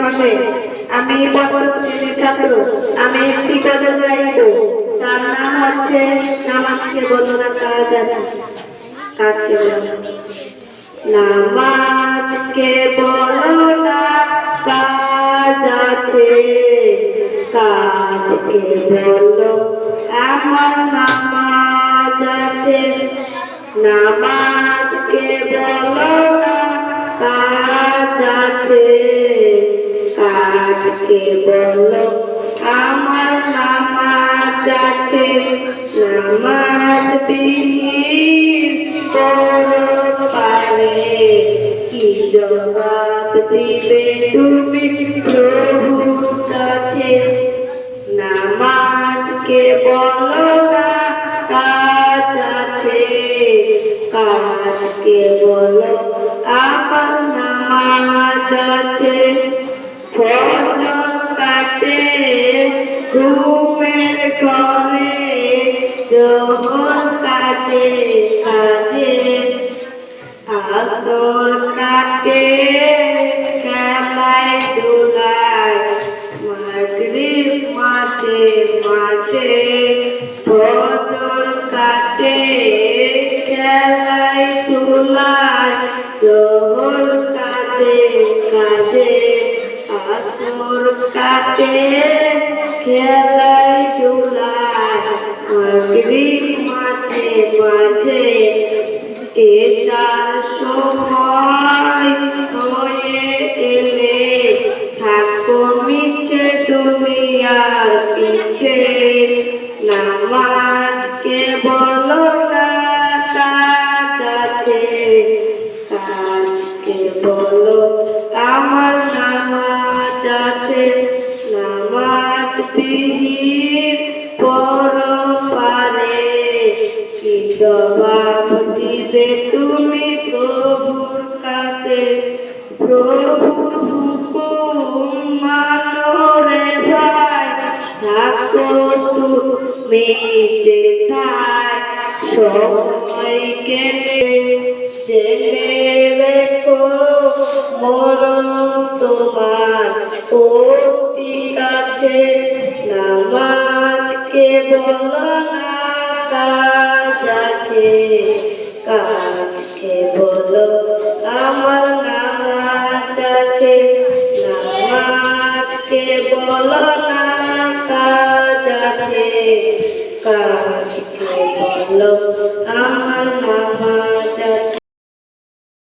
মাসে আমি পঞ্চম শ্রেণীর ছাত্র। আমি একটি গজল গাইব, তার নাম হচ্ছে নামাজকে বলো না কাজ আছে। কাজকে বলো নামাজকে বলো না কাজ আছে, কাজকে বলো আমার নামাজ আছে। নামাজকে বলো না কাজ আছে, কাজকে বলো আমার নামাজ আছে। নামাজ বিহীন পরপারে কি জবাব দিবে তুমি প্রভুর কাছে। নামাজকে বলো না কাজ আছে, কাজকে বলো আমার নামাজ আছে। ফজর কাটে ঘুমের ঘরে, জোহর কাটে কাজে, আসর কাটে খেলায় ধুলায়, মাগরিব মাঝে মাঝে। ফজর কাটে খেলায় ধুলায়, জোহর কাটে কাজে, আসর কাটে খেলায় ধুলায়, মাগরিব মাঝে মাঝে। এশার সময় হয়ে এলে থাকো মিছে দুনিয়ার পিছে। নামাজকে বলো না কাজ আছে, কাজকে বলো আমার নামাজ আছে। নামাজ বিহীন পরপারে কি জবাব দিবে তুমি প্রভুর কাছে। প্রভুর হুকুম মানো রে ভাই, থাকো তুমি যেথায়। সময় গেলে জেনে রেখো মরণ তোমার অতি কাছে। নামাজকে বলো না কাজ আছে, কাজকে